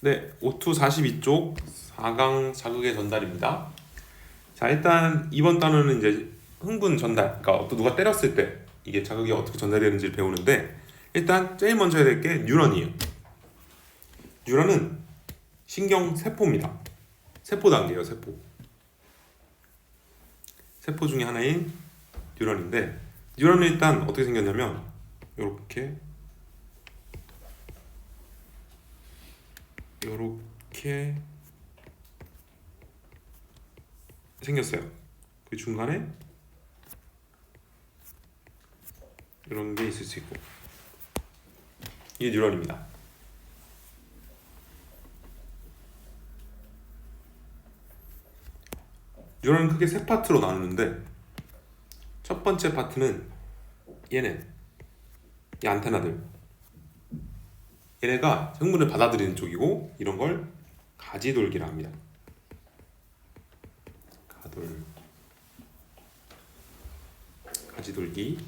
네, O2 42쪽 4강 자극의 전달입니다. 자, 일단 이번 단어는 이제 흥분 전달, 그러니까 또 누가 때렸을 때 이게 자극이 어떻게 전달되는지를 배우는데, 일단 제일 먼저 해야 될 게 뉴런이에요. 뉴런은 신경 세포입니다. 세포 단계예요, 세포. 세포 중에 하나인 뉴런인데, 뉴런은 일단 어떻게 생겼냐면 요렇게 생겼어요. 그 중간에 이런 게 있을 수 있고, 이게 뉴런입니다. 뉴런은 크게 세 파트로 나누는데, 첫 번째 파트는 얘네, 이 안테나들. 얘네가 흥분을 받아들이는 쪽이고, 이런 걸 가지돌기라 합니다. 가지돌기.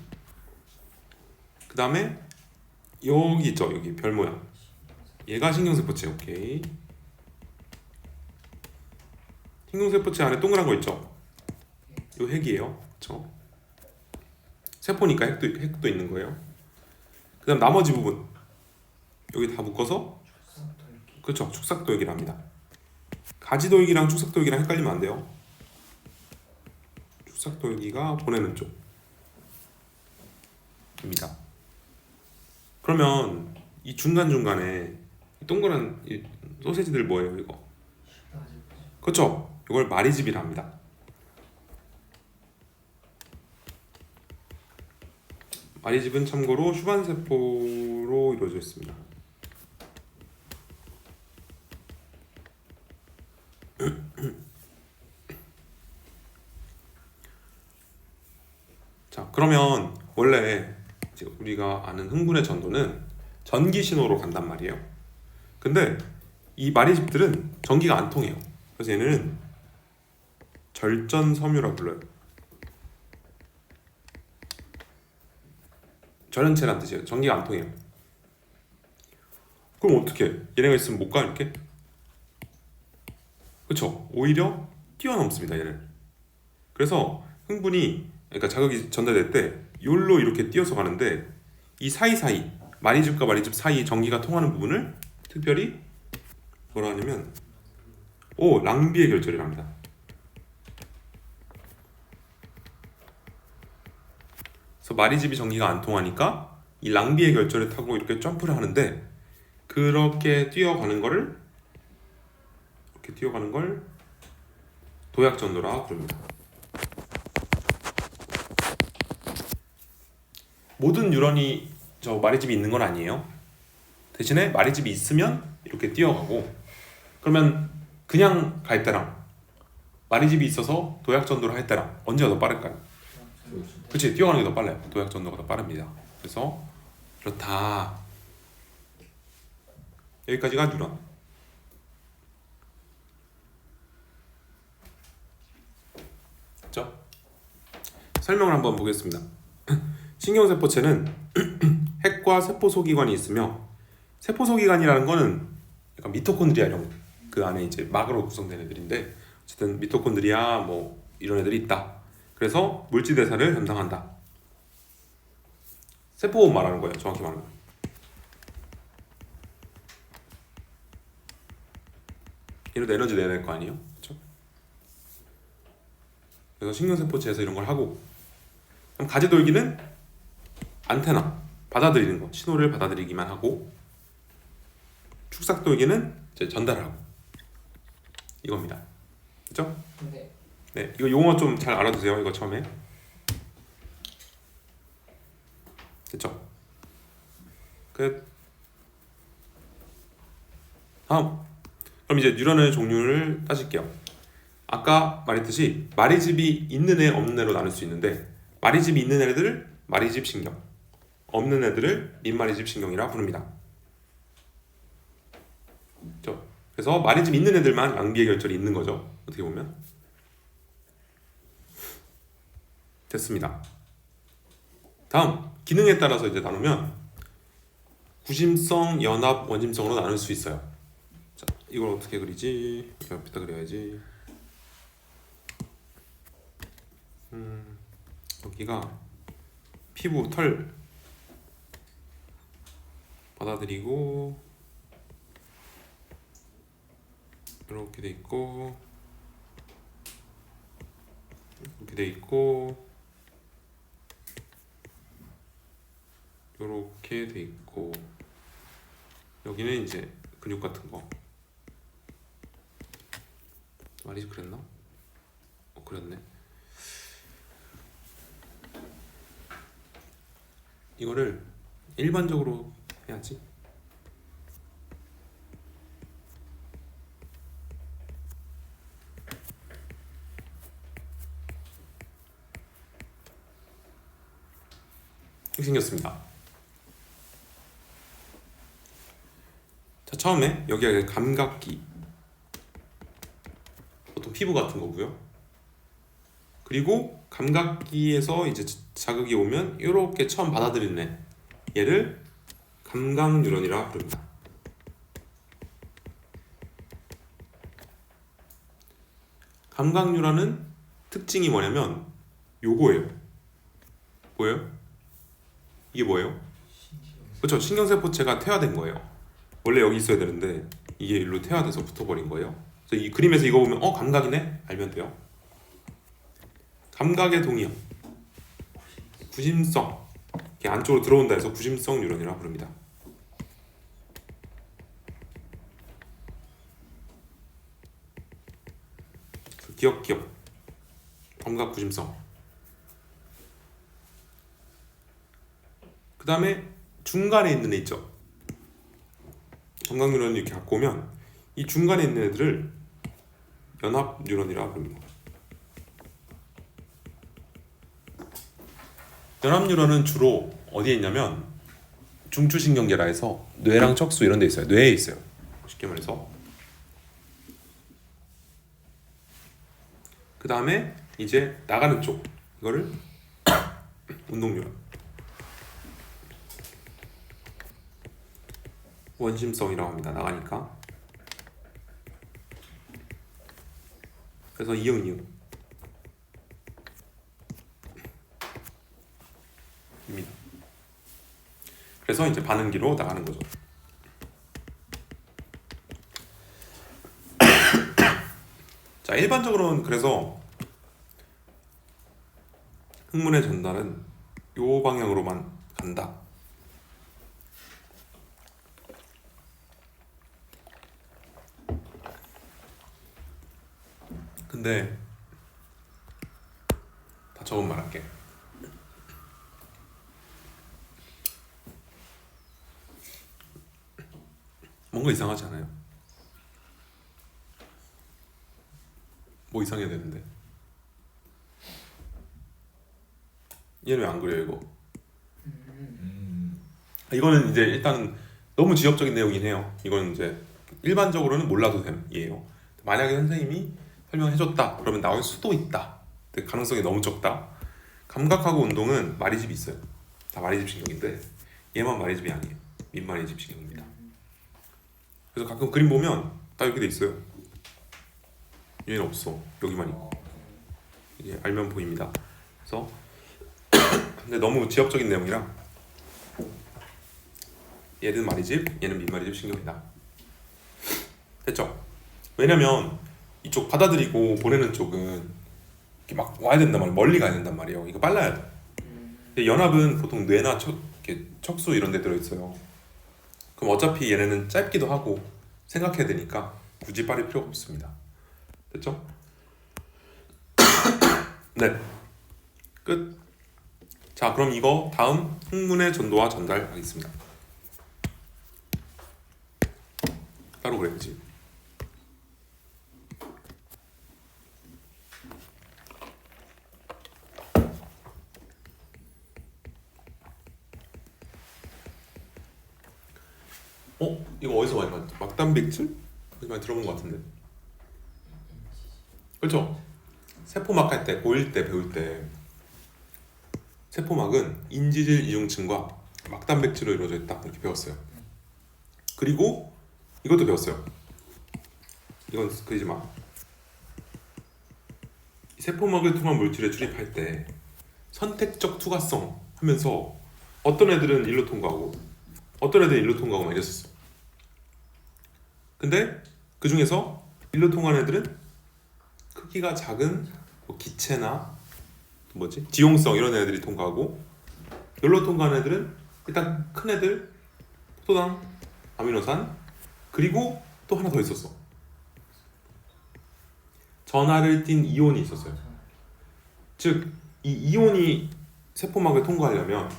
그 다음에 여기 있죠, 여기 별 모양. 얘가 신경세포체. 오케이. 신경세포체 안에 동그란 거 있죠? 요 핵이에요. 그쵸? 세포니까 핵도 있는 거예요. 그 다음 나머지 부분 여기 다 묶어서, 그렇죠, 축삭도액이라 합니다. 가지도액이랑 축삭도액이랑 헷갈리면 안 돼요. 축삭도액이가 보내는 쪽입니다. 그러면 이 중간중간에 동그란 이 소세지들 뭐예요, 이거? 그렇죠? 이걸 마리집이라 합니다. 마리집은 참고로 슈반세포로 이루어져 있습니다. 자, 그러면 원래 이제 우리가 아는 흥분의 전도는 전기 신호로 간단 말이에요. 근데 이 마리집들은 전기가 안 통해요. 그래서 얘는 절전섬유라고 불러요. 절연체란 뜻이에요. 전기가 안 통해요. 그럼 어떻게? 얘네가 있으면 못 가, 이렇게? 그쵸? 오히려 뛰어넘습니다, 얘는. 그래서 흥분이, 그러니까 자극이 전달될 때 요로 이렇게 뛰어서 가는데, 이 사이사이, 마리집과 마리집 사이 전기가 통하는 부분을 특별히 뭐라 하냐면 랑비의 결절이랍니다. 그래서 마리집이 전기가 안 통하니까 이 랑비의 결절을 타고 이렇게 점프를 하는데, 그렇게 뛰어가는 걸 도약전도라 부릅니다. 모든 뉴런이 저 마리집이 있는 건 아니에요. 대신에 마리집이 있으면 이렇게 뛰어가고, 그러면 그냥 갈 때랑 마리집이 있어서 도약전도를 할 때랑 언제가 더 빠를까요? 그치, 뛰어가는 게 더 빨라요. 도약전도가 더 빠릅니다. 그래서 그렇다. 여기까지가 뉴런. 그렇죠? 설명을 한번 보겠습니다. 신경세포체는 핵과 세포소기관이 있으며, 세포소기관이라는 거는 약간 미토콘드리아 이런 그 안에 이제 막으로 구성된 애들인데, 어쨌든 미토콘드리아 뭐 이런 애들이 있다. 그래서 물질대사를 담당한다. 세포 말하는 거예요, 정확히 말하면. 얘네도 에너지 내야 될 거 아니에요, 그렇죠? 그래서 신경세포체에서 이런 걸 하고, 그럼 가지돌기는 안테나, 받아들이는 거, 신호를 받아들이기만 하고, 축삭돌기는 이제 전달하고, 이겁니다. 그렇죠? 네, 이거 용어 좀 잘 알아두세요. 이거 처음에. 됐죠? 끝. 다음. 그럼 이제 뉴런의 종류를 따질게요. 아까 말했듯이 마리집이 있는 애 없는 애로 나눌 수 있는데, 마리집이 있는 애들을 마리집 신경, 없는 애들을 민마리집 신경이라 부릅니다. 그렇죠? 그래서 마리집 있는 애들만 랑비의 결절이 있는 거죠, 어떻게 보면. 됐습니다. 다음, 기능에 따라서 이제 나누면 구심성, 연합, 원심성으로 나눌 수 있어요. 자, 이걸 어떻게 그리지? 옆에다 그려야지. 여기가 피부 털 받아들이고 이렇게 돼 있고 이렇게 돼 있고 이렇게 돼 있고 여기는 이제 근육 같은 거. 말이 그랬나? 그랬네. 이거를 일반적으로 해야지. 이렇게 생겼습니다. 자, 처음에 여기가 감각기, 보통 피부 같은 거고요. 그리고 감각기에서 이제 자극이 오면 이렇게 처음 받아들이는 얘를 감각 뉴런이라 부릅니다. 감각 뉴런은 특징이 뭐냐면 요거예요. 뭐예요? 이게 뭐예요? 그렇죠. 신경세포체가 퇴화된 거예요. 원래 여기 있어야 되는데 이게 일로 퇴화돼서 붙어버린 거예요. 그래서 이 그림에서 이거 보면 감각이네? 알면 돼요. 감각의 동의어, 구심성, 이렇게 안쪽으로 들어온다 해서 구심성 뉴런이라 부릅니다. 기억, 감각 구심성. 그 다음에 중간에 있는 애 있죠. 감각 뉴런을 이렇게 갖고 오면 이 중간에 있는 애들을 연합 뉴런이라 부릅니다. 연합 뉴런은 주로 어디에 있냐면 중추신경계라 해서 뇌랑 척수 이런 데 있어요. 뇌에 있어요. 쉽게 말해서. 그 다음에 이제 나가는 쪽, 이거를 운동 뉴런, 원심성이라고 합니다. 나가니까. 그래서 이응 입니다. 그래서 이제 반응기로 나가는 거죠. 자, 일반적으로는 그래서 흥문의 전달은 요 방향으로만 간다. 근데 다 적은 말할게. 뭔가 이상하지 않아요? 뭐 이상해야 되는데. 얘는 왜 안 그래요 이거? 이거는 이제 일단 너무 지엽적인 내용이긴 해요. 이거는 이제 일반적으로는 몰라도 되는 예요. 만약에 선생님이 설명해줬다 그러면 나올 수도 있다. 근데 가능성이 너무 적다. 감각하고 운동은 마리집이 있어요. 다 마리집 신경인데 얘만 마리집이 아니에요. 민마리집 신경입니다. 그래서 가끔 그림 보면 다 이렇게 돼 있어요. 얘는 없어. 여기만 있고. 이게 알면 보입니다. 그래서 근데 너무 지엽적인 내용이라 얘는 마리집, 얘는 민마리집 신경이다. 됐죠? 왜냐면 이쪽 받아들이고 보내는 쪽은 이렇게 막 와야 된단 말이에요. 멀리 가야 된단 말이에요. 이거 빨라야 돼. 근데 연합은 보통 뇌나 이렇게 척수 이런 데 들어있어요. 그럼 어차피 얘네는 짧기도 하고 생각해야 되니까 굳이 빠를 필요가 없습니다. 됐죠? 네. 끝. 자, 그럼 이거 다음 흥문의 전도와 전달 하겠습니다. 따로 그래야지. 이거 어디서 많이 봤지? 막단백질? 어디서 많이 들어본 것 같은데. 그렇죠? 세포막 할 때, 고1 때 배울 때 세포막은 인지질 이중층과 막단백질로 이루어져 있다 이렇게 배웠어요. 그리고 이것도 배웠어요. 이건 그리지 마. 세포막을 통한 물질에 출입할 때 선택적 투과성 하면서 어떤 애들은 일로 통과하고 어떤 애들은 일로 통과하고 막 이랬었어. 근데 그 중에서 일로 통과하는 애들은 크기가 작은 뭐 기체나 뭐지 지용성 이런 애들이 통과하고, 여기로 통과하는 애들은 일단 큰 애들 포도당, 아미노산, 그리고 또 하나 더 있었어. 전하를 띤 이온이 있었어요. 즉 이 이온이 세포막을 통과하려면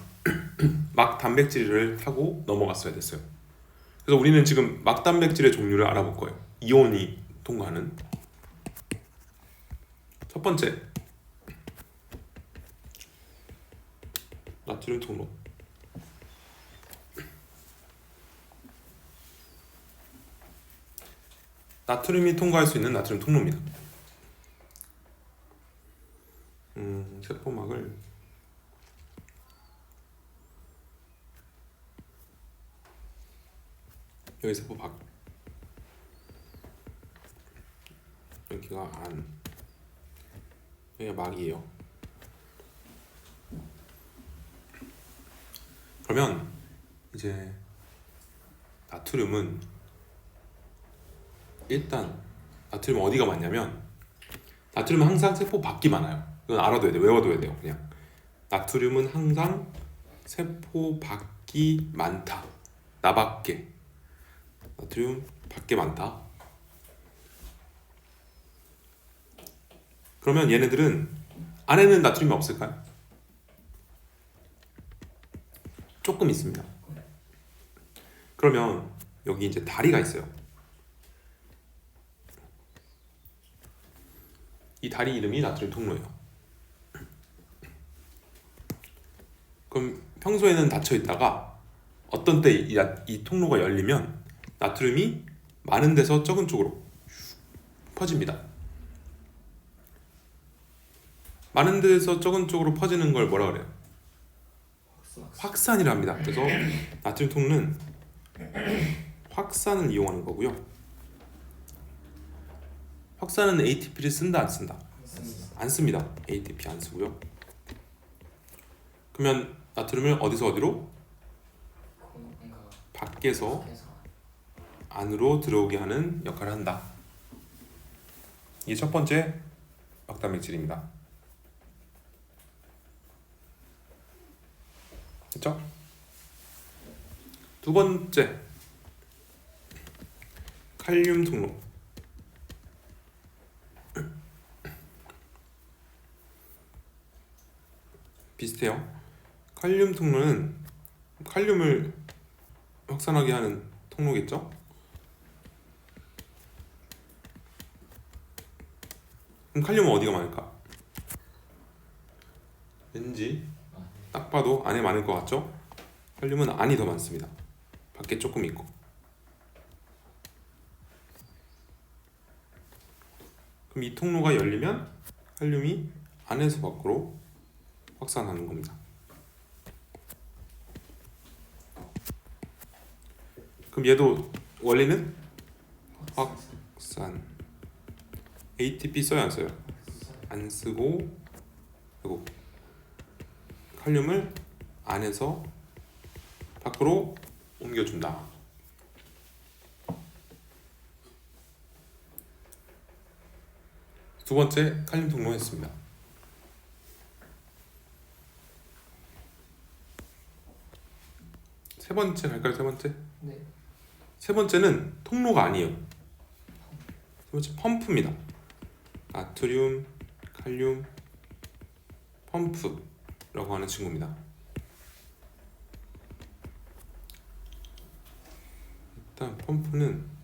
막 단백질을 타고 넘어갔어야 됐어요. 그래서 우리는 지금 막 단백질의 종류를 알아볼 거예요. 이온이 통과하는. 첫 번째, 나트륨 통로. 나트륨이 통과할 수 있는 나트륨 통로입니다. 세포막을 여기 세포 밖, 여기가 안, 여기가 막이에요. 그러면 이제 나트륨은 일단 나트륨 어디가 많냐면, 나트륨은 항상 세포 밖이 많아요. 이건 알아둬야 돼, 외워둬야 돼요. 그냥 나트륨은 항상 세포 밖이 많다. 나밖에. 나트륨 밖에 많다. 그러면 얘네들은 안에는 나트륨이 없을까요? 조금 있습니다. 그러면 여기 이제 다리가 있어요. 이 다리 이름이 나트륨 통로예요. 그럼 평소에는 닫혀 있다가 어떤 때 이 통로가 열리면 나트륨이 많은 데서 적은 쪽으로 퍼집니다. 많은 데서 적은 쪽으로 퍼지는 걸 뭐라 그래요? 확산이라 합니다. 그래서 나트륨 통로는 확산을 이용하는 거고요. 확산은 ATP를 쓴다 안 쓴다? 안 씁니다. ATP 안 쓰고요. 그러면 나트륨을 어디서 어디로? 밖에서 안으로 들어오게 하는 역할을 한다. 이게 첫 번째 막단백질입니다. 됐죠? 두 번째, 칼륨 통로. 비슷해요. 칼륨 통로는 칼륨을 확산하게 하는 통로겠죠? 그럼 칼륨은 어디가 많을까? 왠지 딱 봐도 안에 많을 것 같죠? 칼륨은 안이 더 많습니다. 밖에 조금 있고. 그럼 이 통로가 열리면 칼륨이 안에서 밖으로 확산하는 겁니다. 그럼 얘도 원리는 확산. ATP 써요 안 써요? 안 쓰고, 그리고 칼륨을 안에서 밖으로 옮겨준다. 두 번째 칼륨 통로 했습니다. 세 번째 갈까요? 세 번째? 네. 세 번째는 통로가 아니에요. 세 번째 펌프입니다. 나트륨, 칼륨, 펌프라고 하는 친구입니다. 일단 펌프는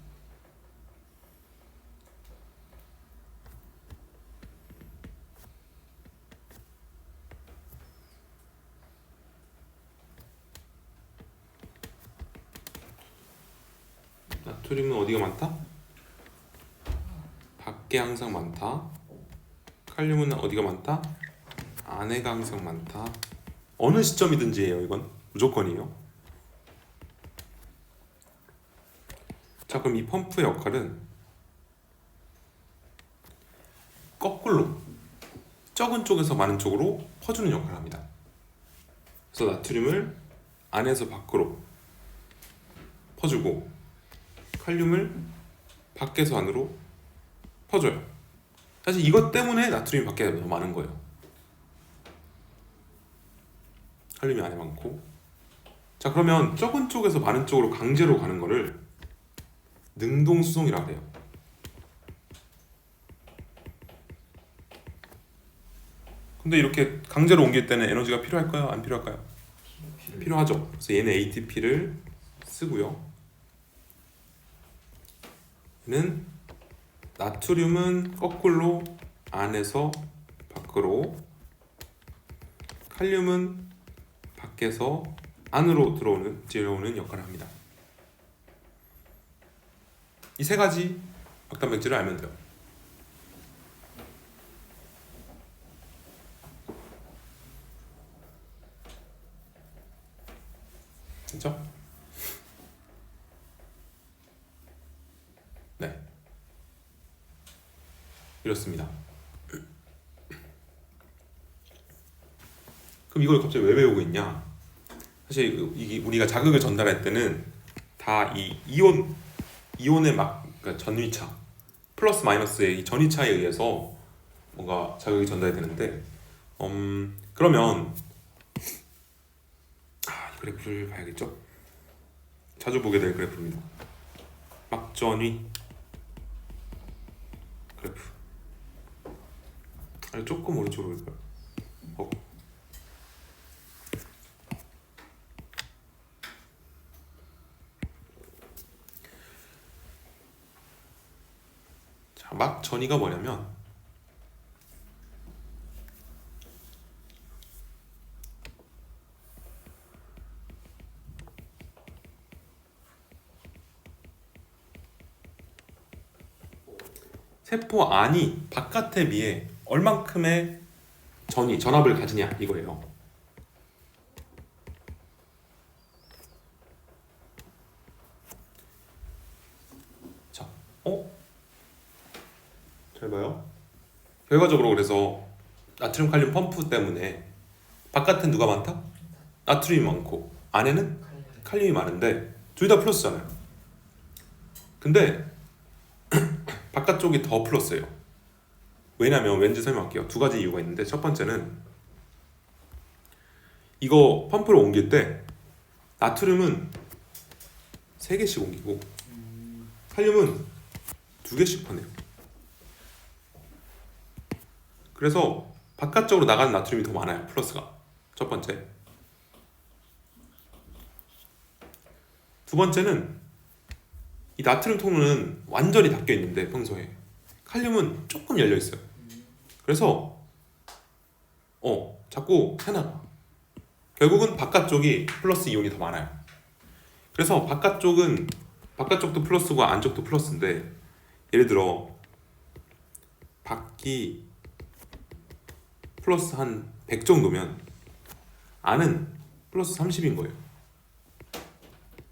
나트륨은 어디가 많다? 밖에 항상 많다. 칼륨은 어디가 많다? 안에가 항상 많다. 어느 시점이든지예요. 이건 무조건이에요. 자, 그럼 이 펌프의 역할은 거꾸로 적은 쪽에서 많은 쪽으로 퍼주는 역할을 합니다. 그래서 나트륨을 안에서 밖으로 퍼주고 칼륨을 밖에서 안으로 퍼줘요. 사실 이것 때문에 나트륨이 밖에 더 많은 거예요. 칼륨이 안에 많고. 자, 그러면 적은 쪽에서 많은 쪽으로 강제로 가는 거를 능동수송이라고 해요. 근데 이렇게 강제로 옮길 때는 에너지가 필요할까요? 안 필요할까요? 필요하죠. 그래서 얘는 ATP를 쓰고요. 얘는 나트륨은 거꾸로 안에서 밖으로, 칼륨은 밖에서 안으로 들어오는 역할을 합니다. 이 세 가지 박단백질을 알면 돼요. 그렇죠? 네, 이렇습니다. 그럼 이걸 갑자기 왜 외우고 있냐? 사실 이게 우리가 자극을 전달할 때는 다 이 이온의 그러니까 전위차 플러스 마이너스의 이 전위차에 의해서 뭔가 자극이 전달이 되는데 그러면 이 그래프를 봐야겠죠? 자주 보게 될 그래프입니다. 막전위 그래프. 조금 오른쪽으로 볼까요? 막 전이가 뭐냐면 세포 안이 바깥에 비해 얼만큼의 전압을 가지냐 이거예요. 자, 잘 봐요. 결과적으로 그래서 나트륨 칼륨 펌프 때문에 바깥엔 누가 많다? 나트륨이 많고 안에는 칼륨이 많은데 둘 다 플러스잖아요. 근데 바깥쪽이 더 플러스예요. 왜냐면 왠지 설명할게요. 두 가지 이유가 있는데 첫 번째는 이거 펌프를 옮길 때 나트륨은 3개씩 옮기고 칼륨은 2개씩 퍼내요. 그래서 바깥쪽으로 나가는 나트륨이 더 많아요. 플러스가. 첫 번째. 두 번째는 이 나트륨 통로는 완전히 닫혀 있는데 평소에 칼륨은 조금 열려 있어요. 그래서 자꾸 새나가. 결국은 바깥쪽이 플러스 이온이 더 많아요. 그래서 바깥쪽도 플러스고 안쪽도 플러스인데 예를 들어 밖이 플러스 한 100 정도면 안은 플러스 30인 거예요.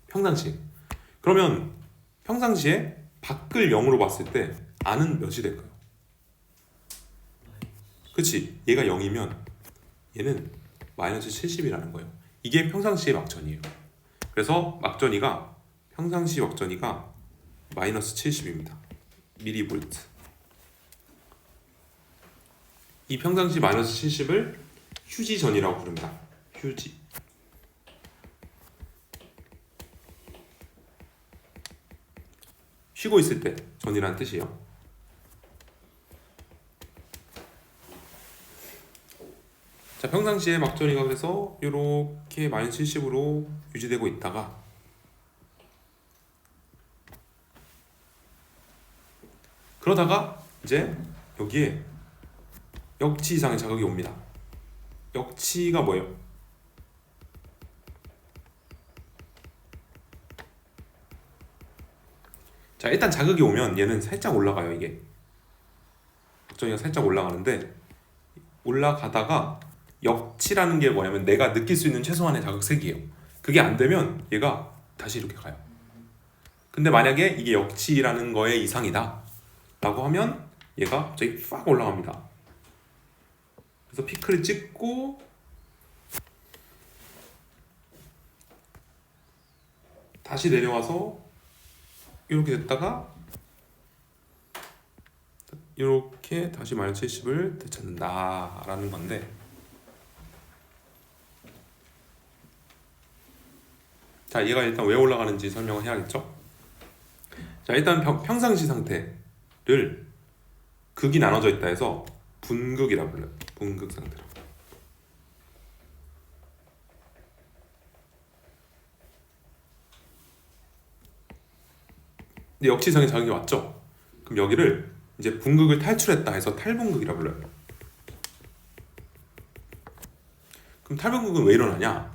평상시. 그러면 평상시에 밖을 0으로 봤을 때 안은 몇이 될까요? 그치? 얘가 0이면 얘는 마이너스 70이라는 거예요. 이게 평상시의 막전이에요. 그래서 평상시 막전이가 마이너스 70입니다. 미리볼트. 이 평상시 마이너스 70을 휴지전이라고 부릅니다. 휴지. 쉬고 있을 때 전이라는 뜻이에요. 자, 평상시에 막전이가 그래서 이렇게 마이너스 70으로 유지되고 있다가 그러다가 이제 여기에 역치 이상의 자극이 옵니다. 역치가 뭐예요? 자, 일단 자극이 오면 얘는 살짝 올라가요. 이게 막전이가 살짝 올라가는데 올라가다가 역치라는 게 뭐냐면 내가 느낄 수 있는 최소한의 자극색이에요. 그게 안 되면 얘가 다시 이렇게 가요. 근데 만약에 이게 역치라는 거의 이상이다 라고 하면 얘가 갑자기 팍 올라갑니다. 그래서 피크를 찍고 다시 내려와서 이렇게 됐다가 이렇게 다시 마이너스 70을 되찾는다 라는 건데, 자 얘가 일단 왜 올라가는지 설명을 해야겠죠. 자 일단 평상시 상태를 극이 나눠져 있다 해서 분극이라고 불러요. 분극 상태라고. 근데 역지성의 작용이 왔죠. 그럼 여기를 이제 분극을 탈출했다 해서 탈분극이라고 불러요. 그럼 탈분극은 왜 일어나냐?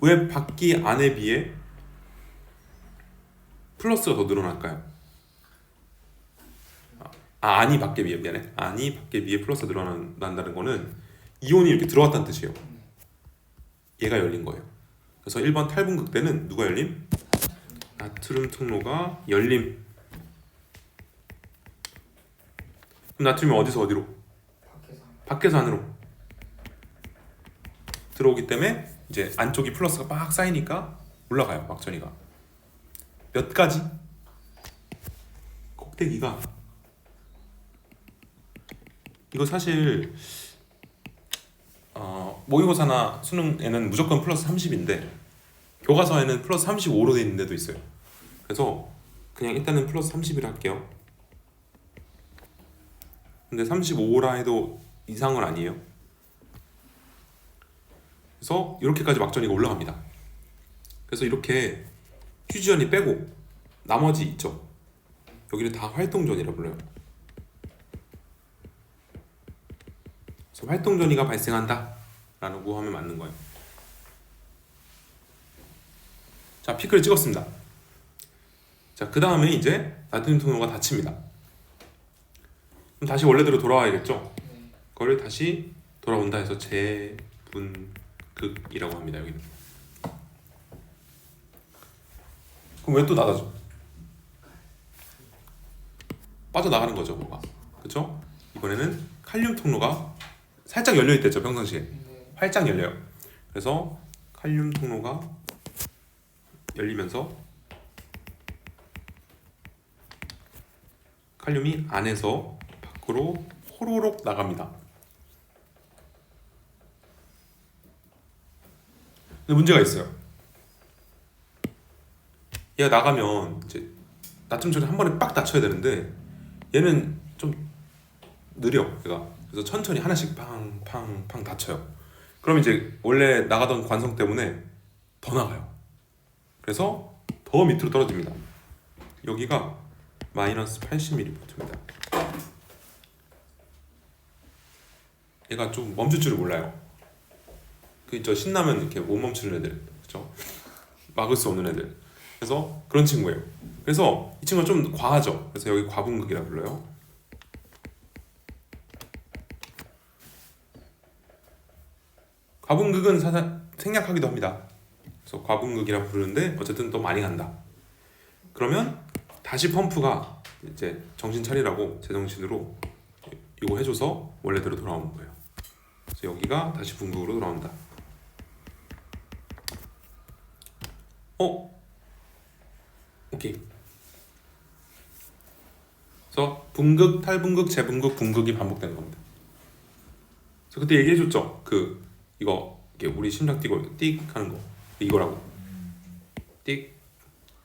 왜 밖이 안에 비해 플러스가 더 늘어날까요? 안이 밖에 비해, 미안해. 안이 밖에 비해 플러스가 늘어난다는 거는 이온이 이렇게 들어왔다는 뜻이에요. 얘가 열린 거예요. 그래서 1번 탈분극 때는 누가 열림? 나트륨 통로가 열림. 그럼 나트륨이 어디서 어디로? 밖에서 안으로 들어오기 때문에 이제 안쪽이 플러스가 막 쌓이니까 올라가요. 막전이가 몇 가지 꼭대기가, 이거 사실 모의고사나 수능에는 무조건 플러스 30인데 교과서에는 플러스 35로 돼 있는 데도 있어요. 그래서 그냥 일단은 플러스 30이라 할게요. 근데 35라 해도 이상은 아니에요. 그래서 이렇게까지 막전이가 올라갑니다. 그래서 이렇게 휴지전이 빼고 나머지 있죠. 여기를 다 활동전이라 불러요. 그래서 활동전이가 발생한다 라고 하면 맞는 거예요. 자, 피크를 찍었습니다. 자, 그 다음에 이제 나트륨 통로가 닫힙니다. 그럼 다시 원래대로 돌아와야겠죠? 그걸 다시 돌아온다 해서 재분극이라고 합니다. 여기는. 그럼 왜 또 나가죠? 빠져나가는 거죠, 뭐가. 그쵸? 이번에는 칼륨 통로가 살짝 열려있댔죠, 평상시에. 활짝 열려요. 그래서 칼륨 통로가 열리면서 칼륨이 안에서 밖으로 호로록 나갑니다. 근데 문제가 있어요. 얘가 나가면 이제 나트륨 처리 한 번에 빡 닫혀야 되는데 얘는 좀 느려, 얘가. 그래서 천천히 하나씩 팡팡팡 닫혀요. 그럼 이제 원래 나가던 관성 때문에 더 나가요. 그래서 더 밑으로 떨어집니다. 여기가 마이너스 80ml입니다. 얘가 좀 멈출 줄을 몰라요. 저 신나면 이렇게 못 멈추는 애들, 그죠? 막을 수 없는 애들. 그래서 그런 친구예요. 그래서 이 친구가 좀 과하죠. 그래서 여기 과분극이라 불러요. 과분극은 생략하기도 합니다. 그래서 과분극이라 부르는데 어쨌든 또 많이 간다. 그러면 다시 펌프가 이제 정신 차리라고 제정신으로 이거 해줘서 원래대로 돌아오는 거예요. 그래서 여기가 다시 분극으로 돌아온다. 오케이. 그래서 분극, 탈분극, 재분극, 분극이 반복되는 겁니다. 그래서 그때 얘기해줬죠. 이거 우리 심장 뛰고 띡 하는 거, 이거라고. 띡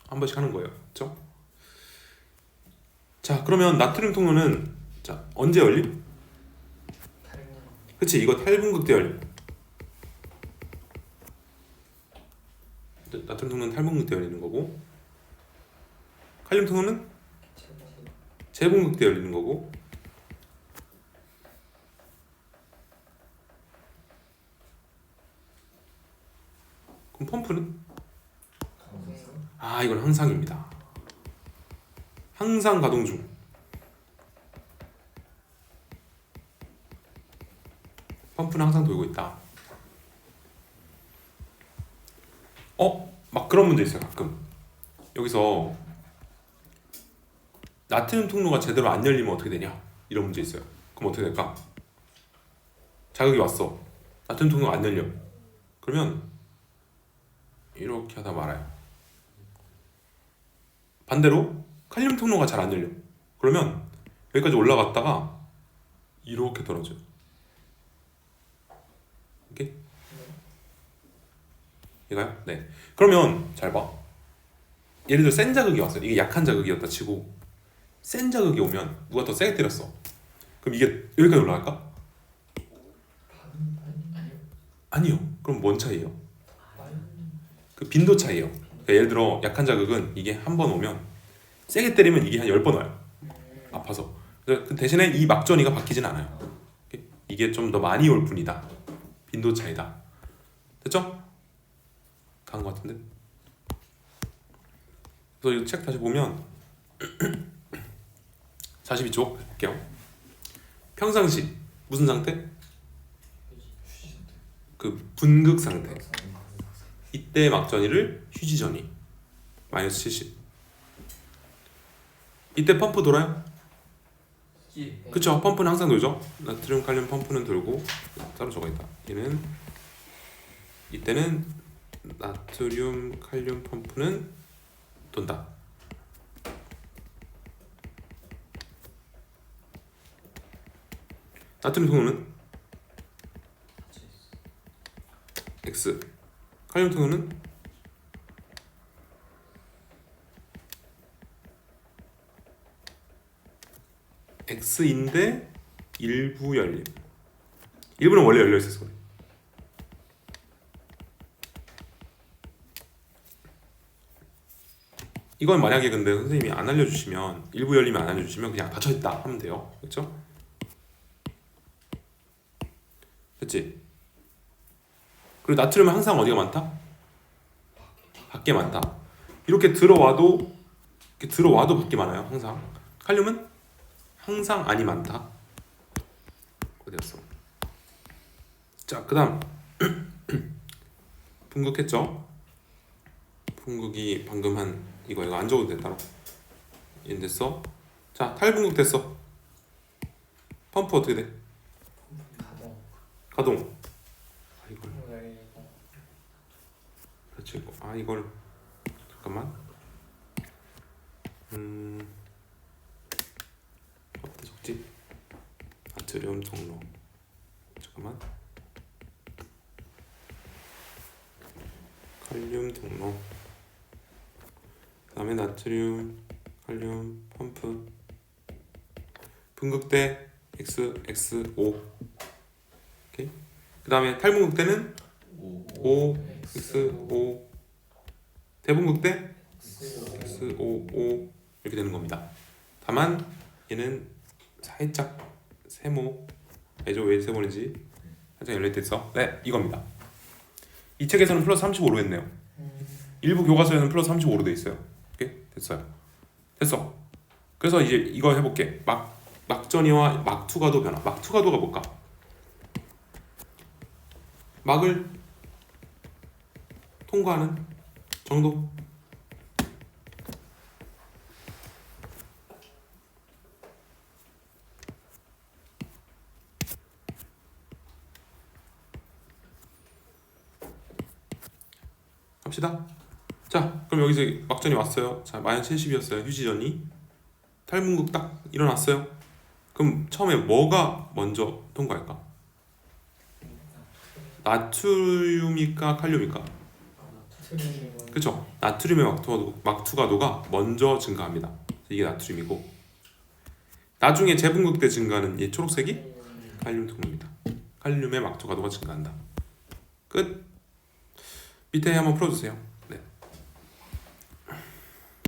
한 번씩 하는 거예요. 그렇죠? 자, 그러면 나트륨 통로는 자 언제 열림? 그치, 이거 탈분극 때 열림. 나트륨 통로는 탈분극 때 열리는 거고, 칼륨 통로는 재분극 때 열리는 거고, 그럼 펌프는? 이건 항상입니다. 항상 가동 중. 펌프는 항상 돌고 있다. 막 그런 문제 있어요. 가끔 여기서 나트륨 통로가 제대로 안 열리면 어떻게 되냐? 이런 문제 있어요. 그럼 어떻게 될까? 자극이 왔어. 나트륨 통로가 안 열려. 그러면 이렇게 하다 말아요. 반대로 칼륨 통로가 잘 안 열려. 그러면 여기까지 올라갔다가 이렇게 떨어져요. 이렇게? 이거요? 네. 그러면 잘 봐. 예를 들어 센 자극이 왔어요. 이게 약한 자극이었다 치고 센 자극이 오면 누가 더 세게 때렸어. 그럼 이게 여기까지 올라갈까? 아니요. 그럼 뭔 차이예요? 그 빈도 차이예요. 그러니까 예를 들어 약한 자극은 이게 한 번 오면 세게 때리면 이게 한 10번 와요. 아파서. 그 대신에 이 막전이가 바뀌진 않아요. 이게 좀 더 많이 올 뿐이다. 빈도 차이다. 됐죠? 다 한 것 같은데? 그래서 이 책 다시 보면 42쪽 볼게요. 평상시 무슨 상태? 그 분극 상태. 이때 막전이를 휴지전이 마이너스 70. 이때 펌프 돌아요? 그쵸? 펌프는 항상 돌죠? 나트륨 칼륨 펌프는 돌고 따로 적어있다. 얘는 이때는 나트륨 칼륨 펌프는 돈다. 나트륨 통로는 X, 칼륨 통로는 X인데 일부 열림. 일부는 원래 열려 있었어. 이건 만약에 근데 선생님이 안 알려주시면 일부 열림이 안 알려주시면 그냥 닫혀 있다 하면 돼요. 그렇죠? 됐지? 그리고 나트륨은 항상 어디가 많다? 밖에 많다. 이렇게 들어와도 밖에 많아요. 항상. 칼륨은 항상 안이 많다. 어디였어? 자, 그다음 분극했죠? 분극이 방금 한 이거 안 적어도 돼 따로. 얘는 됐어. 자, 탈분극 됐어. 펌프 어떻게 돼? 가동. 이걸. 그렇지. 이걸 잠깐만. 어디다 적지? 나트륨 통로. 잠깐만. 칼륨 통로. 그 다음에 나트륨 칼륨 펌프. 분극대 XO. 오케이. 그 다음에 탈분극대는 OXO. 대분극대 XOO 이렇게 되는 겁니다. 다만 얘는 살짝 세모. 알죠? 왜 세모인지 살짝 열려 있어. 네, 이겁니다. 이 책에서는 플러스 35로 했네요. 일부 교과서에는 플러스 35로 돼 있어요. 오케이? 됐어요. 됐어. 그래서 이제 이거 해볼게. 막전이와 막투가도 변화. 막투가도가 뭘까? 막을 통과하는 정도. 갑시다. 자, 그럼 여기서 막전이 왔어요. 자, 마이너스 70이었어요. 휴지전이. 탈분극 딱 일어났어요. 그럼 처음에 뭐가 먼저 통과할까? 나트륨일까 칼륨일까? 그쵸? 나트륨의 막투가도가 먼저 증가합니다. 이게 나트륨이고, 나중에 재분극 때 증가하는 이 초록색이 칼륨 통로입니다. 칼륨의 막투가도가 증가한다. 끝. 밑에 한번 풀어주세요.